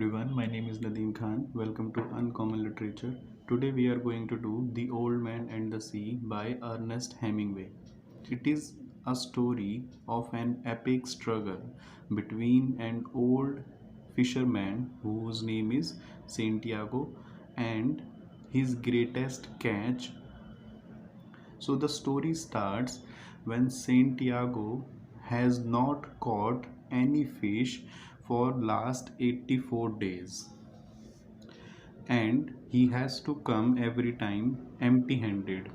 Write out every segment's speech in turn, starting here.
everyone, my name is Nadeem Khan. Welcome to Uncommon Literature. Today we are going to do The Old Man and the Sea by Ernest Hemingway. It is a story of an epic struggle between an old fisherman whose name is Santiago and his greatest catch. So the story starts when Santiago has not caught any fish for last 84 days and he has to come every time empty handed.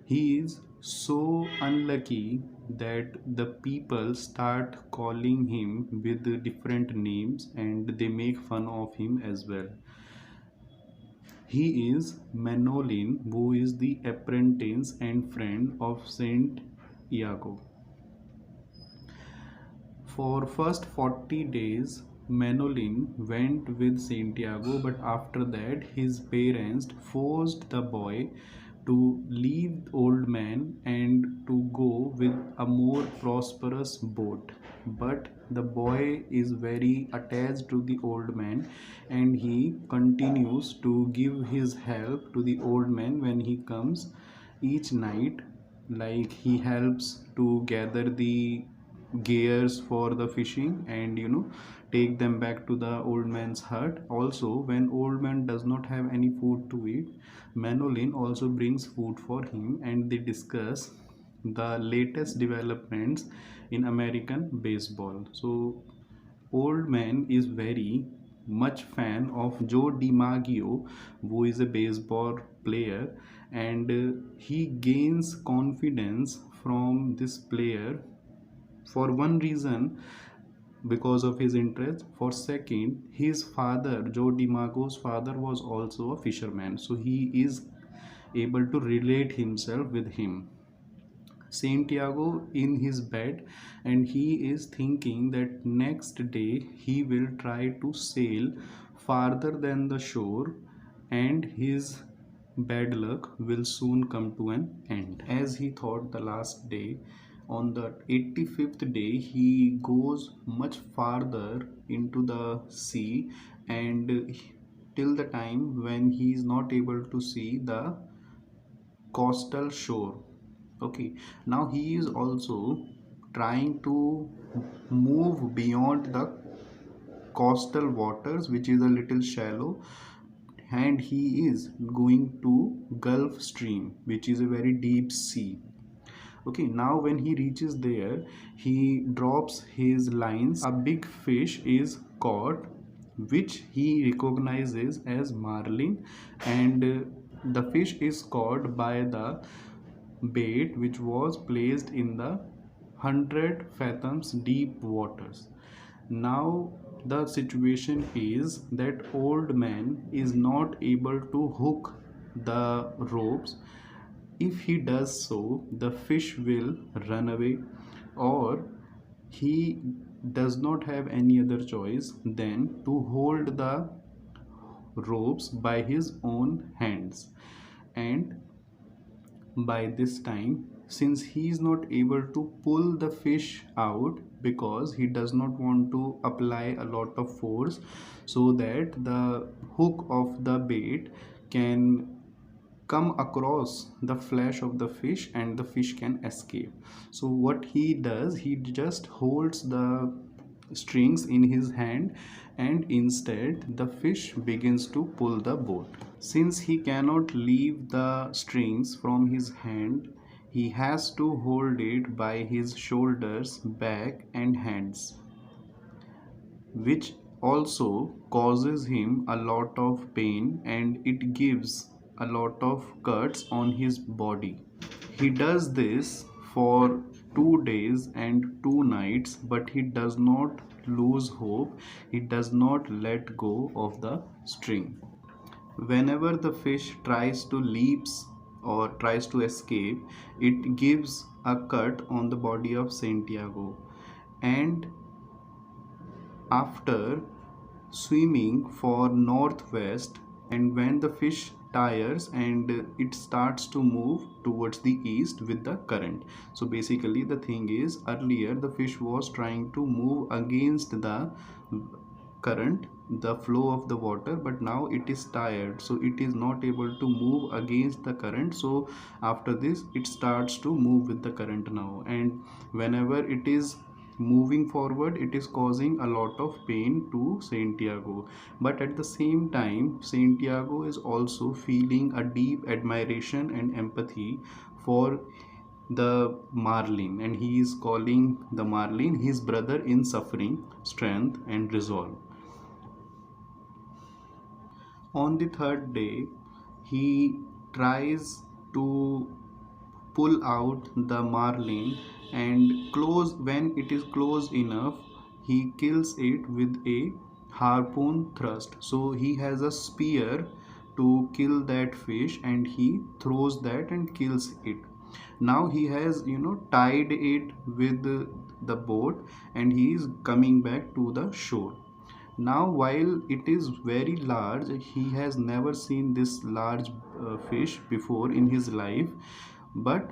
He is so unlucky that the people start calling him with different names and they make fun of him as well. He is Manolin, who is the apprentice and friend of Saint Iago. For first 40 days, Manolin went with Santiago, but after that his parents forced the boy to leave the old man and to go with a more prosperous boat. But the boy is very attached to the old man and he continues to give his help to the old man when he comes each night. Like he helps to gather the gears for the fishing and take them back to the old man's hut. Also, when old man does not have any food to eat, Manolin also brings food for him and they discuss the latest developments in American baseball. So old man is very much fan of Joe DiMaggio, who is a baseball player, and he gains confidence from this player for one reason, because of his interest. For second, his father, Joe DiMaggio's father, was also a fisherman, so he is able to relate himself with him. Santiago in his bed and he is thinking that next day he will try to sail farther than the shore and his bad luck will soon come to an end. As he thought the last day, on the 85th day he goes much farther into the sea and till the time when he is not able to see the coastal shore. Okay, now he is also trying to move beyond the coastal waters, which is a little shallow, and he is going to Gulf Stream, which is a very deep sea. Okay, now when he reaches there, he drops his lines. A big fish is caught, which he recognizes as marlin, and the fish is caught by the bait which was placed in the 100 fathoms deep waters. Now the situation is that old man is not able to hook the ropes. If he does so, the fish will run away, or he does not have any other choice than to hold the ropes by his own hands. And by this time, since he is not able to pull the fish out because he does not want to apply a lot of force so that the hook of the bait can come across the flesh of the fish and the fish can escape. So what he does, he just holds the strings in his hand and instead the fish begins to pull the boat. Since he cannot leave the strings from his hand, he has to hold it by his shoulders, back and hands, which also causes him a lot of pain and it gives a lot of cuts on his body. He does this for 2 days and 2 nights, but he does not lose hope. He does not let go of the string. Whenever the fish tries to leaps or tries to escape, it gives a cut on the body of Santiago. And after swimming for northwest, and when the fish tires and it starts to move towards the east with the current. So basically the thing is, earlier the fish was trying to move against the current, the flow of the water, but now it is tired, so it is not able to move against the current. So after this it starts to move with the current now, and whenever it is moving forward, it is causing a lot of pain to Santiago. But at the same time, Santiago is also feeling a deep admiration and empathy for the marlin, and he is calling the marlin his brother in suffering, strength and resolve. On the third day, he tries to pull out the marlin, and close when it is close enough, he kills it with a harpoon thrust. So he has a spear to kill that fish, and he throws that and kills it. Now he has, tied it with the boat, and he is coming back to the shore. Now, while it is very large, he has never seen this large fish before in his life. But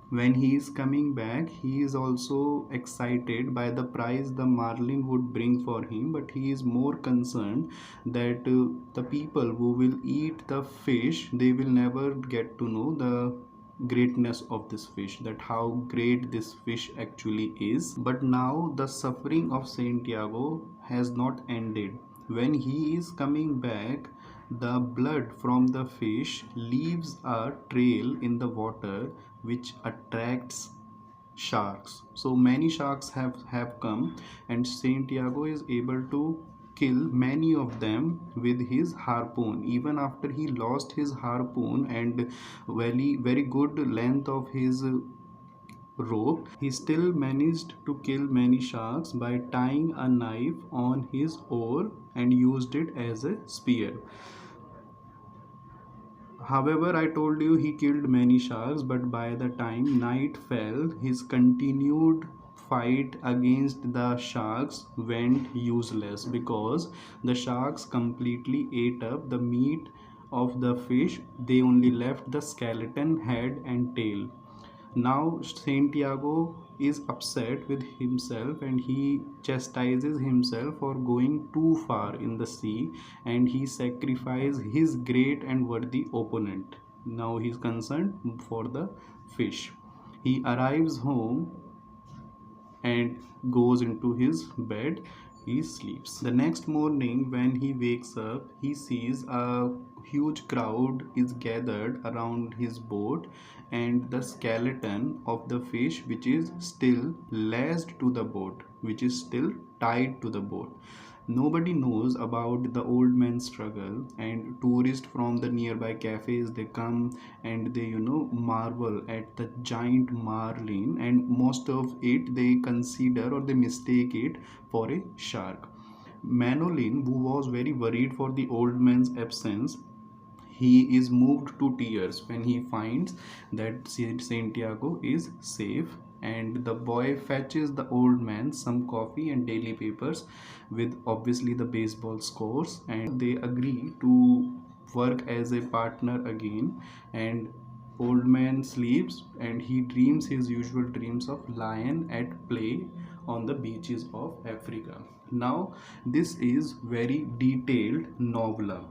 when he is coming back, he is also excited by the prize the marlin would bring for him. But he is more concerned that the people who will eat the fish, they will never get to know the greatness of this fish, that how great this fish actually is. But now the suffering of Santiago has not ended. When he is coming back, the blood from the fish leaves a trail in the water, which attracts sharks. So many sharks have come, and Santiago is able to kill many of them with his harpoon. Even after he lost his harpoon and very good length of his rope, he still managed to kill many sharks by tying a knife on his oar and used it as a spear. However, I told you he killed many sharks, but by the time night fell, his continued fight against the sharks went useless, because the sharks completely ate up the meat of the fish. They only left the skeleton, head, and tail. Now Santiago is upset with himself, and he chastises himself for going too far in the sea, and he sacrifices his great and worthy opponent. Now he is concerned for the fish. He arrives home and goes into his bed. He sleeps. The next morning, when he wakes up, he sees a huge crowd is gathered around his boat, and the skeleton of the fish, which is still lashed to the boat, which is still tied to the boat. Nobody knows about the old man's struggle, and tourists from the nearby cafes, they come and they marvel at the giant marlin, and most of it they consider or they mistake it for a shark. Manolin, who was very worried for the old man's absence, he is moved to tears when he finds that Santiago is safe, and the boy fetches the old man some coffee and daily papers with obviously the baseball scores, and they agree to work as a partner again. And old man sleeps, and he dreams his usual dreams of lion at play on the beaches of Africa. Now this is very detailed novella,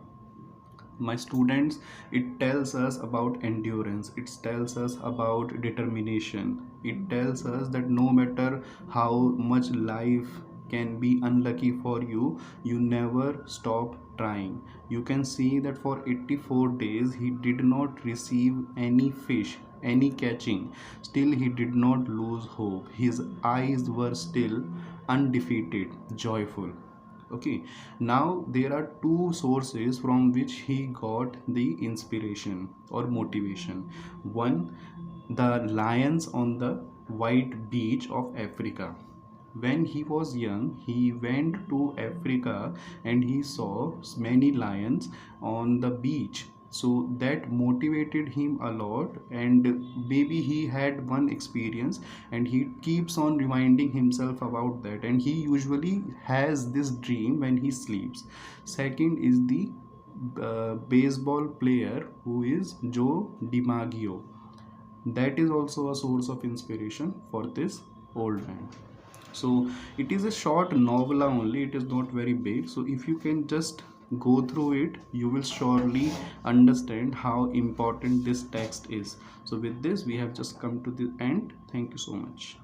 my students. It tells us about endurance, it tells us about determination, it tells us that no matter how much life can be unlucky for you, you never stop trying. You can see that for 84 days he did not receive any fish, any catching, still he did not lose hope. His eyes were still undefeated, joyful. Okay, now there are two sources from which he got the inspiration or motivation. One, the lions on the white beach of Africa. When he was young, he went to Africa and he saw many lions on the beach, so that motivated him a lot. And maybe he had one experience, and he keeps on reminding himself about that, and he usually has this dream when he sleeps. Second is the baseball player who is Joe DiMaggio. That is also a source of inspiration for this old man. So it is a short novella only, it is not very big. So if you can just go through it, you will surely understand how important this text is. So with this we have just come to the end. Thank you so much.